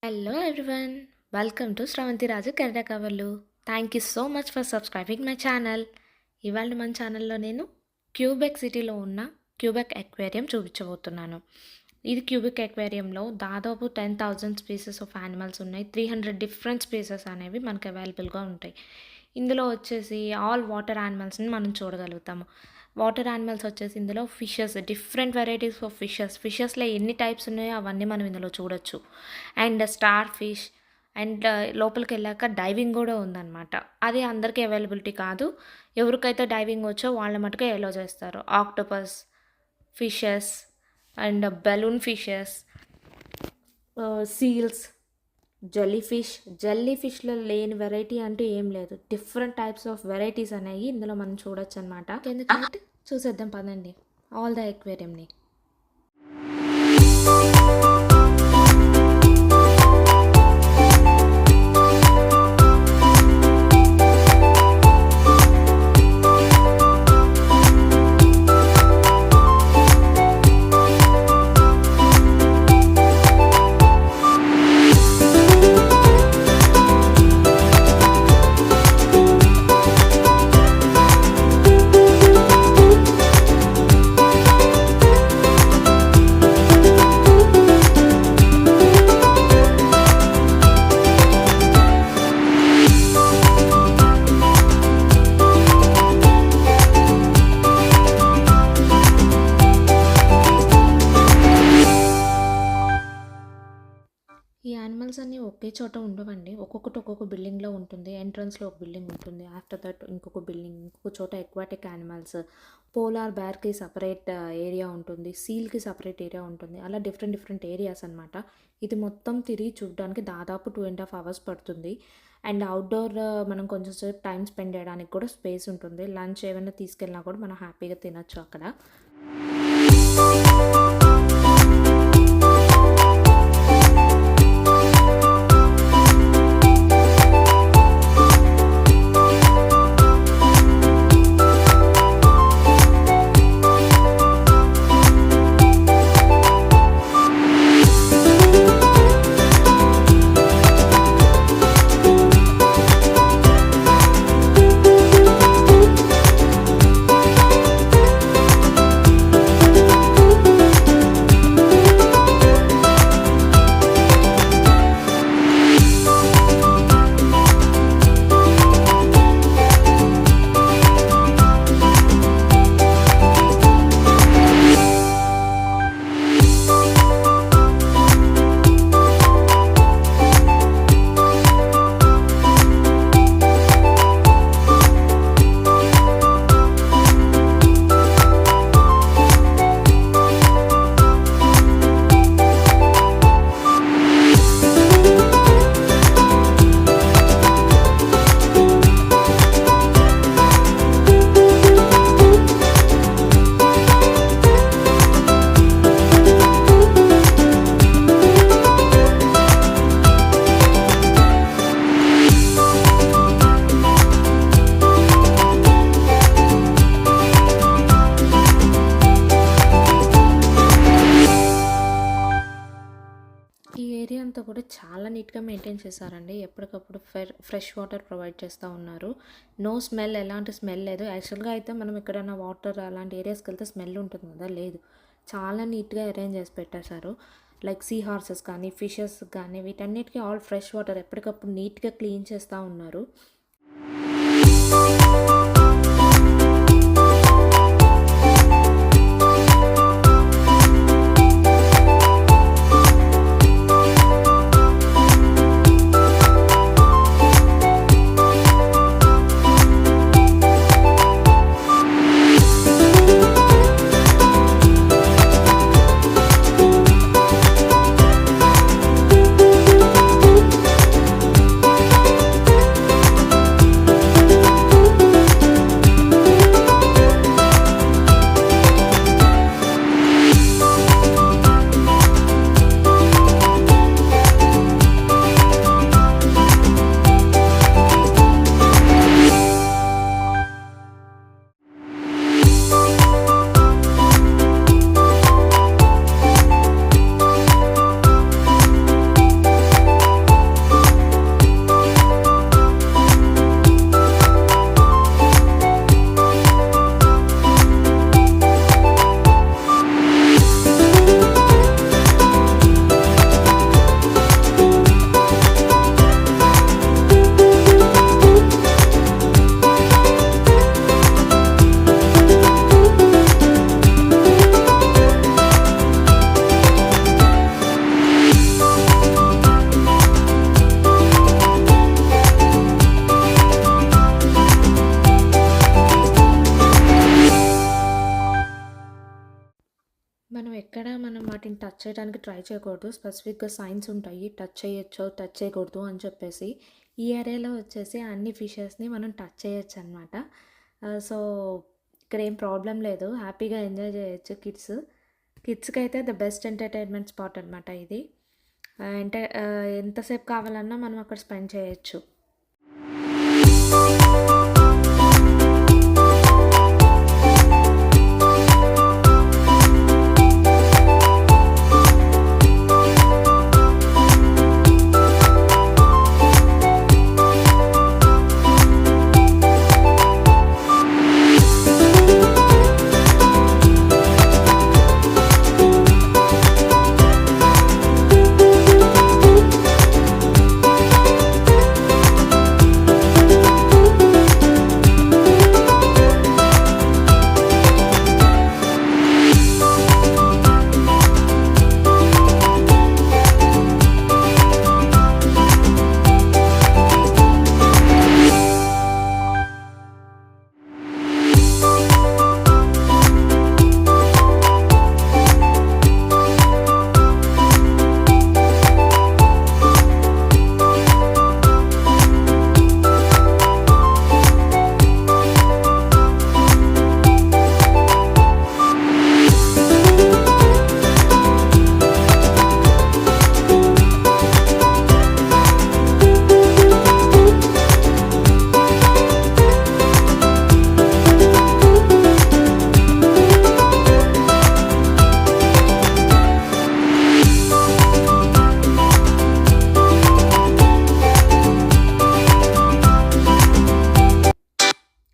Hello everyone, welcome to Shravanthi Raju Canada కవర్లు. Thank you so much for subscribing my channel. ఇవాళ మన ఛానల్లో నేను క్యూబెక్ సిటీలో ఉన్న క్యూబెక్ అక్వేరియం చూపించబోతున్నాను. ఇది క్యూబెక్ అక్వేరియంలో దాదాపు 10,000 స్పీసెస్ ఆఫ్ యానిమల్స్ ఉన్నాయి. 300 డిఫరెంట్ స్పీసెస్ అనేవి మనకు అవైలబుల్గా ఉంటాయి. ఇందులో వచ్చేసి ఆల్ వాటర్ యానిమల్స్ని మనం చూడగలుగుతాము. వాటర్ యానిమల్స్ వచ్చేసి ఇందులో ఫిషెస్, డిఫరెంట్ వెరైటీస్ ఆఫ్ ఫిషెస్లో ఎన్ని టైప్స్ ఉన్నాయో అవన్నీ మనం ఇందులో చూడొచ్చు. అండ్ స్టార్ ఫిష్ అండ్ లోపలికి వెళ్ళాక డైవింగ్ కూడా ఉందన్నమాట. అది అందరికీ అవైలబిలిటీ కాదు. ఎవరికైతే డైవింగ్ వచ్చో వాళ్ళ మటుకే ఎలో చేస్తారు. Octopus fishes and balloon fishes, seals, jelly ఫిష్లో లేని వెరైటీ అంటూ ఏం లేదు. డిఫరెంట్ టైప్స్ ఆఫ్ వెరైటీస్ అనేవి ఇందులో మనం చూడొచ్చు అనమాట. ఎందుకంటే చూసేద్దాం పదండి ఆల్ ద అక్వేరియంని. ఈ యానిమల్స్ అన్నీ ఒకే చోట ఉండవండి. ఒక్కొక్కటి ఒక్కొక్క బిల్డింగ్లో ఉంటుంది. ఎంట్రన్స్లో ఒక బిల్డింగ్ ఉంటుంది, ఆఫ్టర్ దట్ ఇంకొక బిల్డింగ్, ఇంకొక చోట ఎక్వాటిక్ యానిమల్స్. పోలార్ బేర్కి సపరేట్ ఏరియా ఉంటుంది, సీల్కి సపరేట్ ఏరియా ఉంటుంది. అలా డిఫరెంట్ ఏరియాస్ అనమాట. ఇది మొత్తం తిరిగి చూడడానికి దాదాపు 2.5 hours పడుతుంది. అండ్ అవుట్డోర్ మనం కొంచెం సేపు టైం స్పెండ్ చేయడానికి కూడా స్పేస్ ఉంటుంది. లంచ్ ఏమైనా తీసుకెళ్ళినా కూడా మనం హ్యాపీగా తినచ్చు అక్కడ. ఈ ఏరియా అంతా కూడా చాలా నీట్గా మెయింటైన్ చేశారండి. ఎప్పటికప్పుడు ఫ్రెష్ వాటర్ ప్రొవైడ్ చేస్తూ ఉన్నారు. నో స్మెల్, ఎలాంటి స్మెల్ లేదు. యాక్చువల్గా అయితే మనం ఎక్కడైనా వాటర్ అలాంటి ఏరియాస్కి వెళ్తే స్మెల్ ఉంటుంది కదా, లేదు. చాలా నీట్గా అరేంజ్ చేసి పెట్టేశారు. లైక్ సీ హార్సెస్ కానీ, ఫిషెస్ కానీ, వీటన్నిటికీ ఆల్ ఫ్రెష్ వాటర్ ఎప్పటికప్పుడు నీట్గా క్లీన్ చేస్తూ ఉన్నారు. టచ్ చేయడానికి ట్రై చేయకూడదు. స్పెసిఫిక్‌గా సైన్స్ ఉంటాయి. టచ్ చేయొచ్చు, టచ్ చేయకూడదు అని చెప్పేసి. ఈ ఏరియాలో వచ్చేసి అన్ని ఫిషెస్‌ని మనం టచ్ చేయొచ్చనమాట. సో, ఇక్కడేం ప్రాబ్లమ్ లేదు. హ్యాపీగా ఎంజాయ్ చేయొచ్చు కిడ్స్. కిడ్స్‌కైతే ద బెస్ట్ ఎంటర్‌టైన్‌మెంట్ స్పాట్ అనమాట ఇది. ఎంతసేపు కావాలన్నా మనం అక్కడ స్పెండ్ చేయొచ్చు.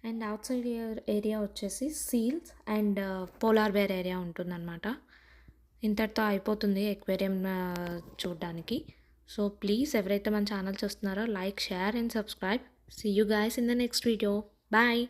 అండ్ అవుట్ సైడ్ ఏరియా వచ్చేసి seals and polar bear area ఉంటుందన్నమాట. ఇంతటితో అయిపోతుంది ఎక్వేరియం చూడడానికి. సో ప్లీజ్ ఎవరైతే మన ఛానల్ చూస్తున్నారో like, share and subscribe. See you guys in the next video. Bye.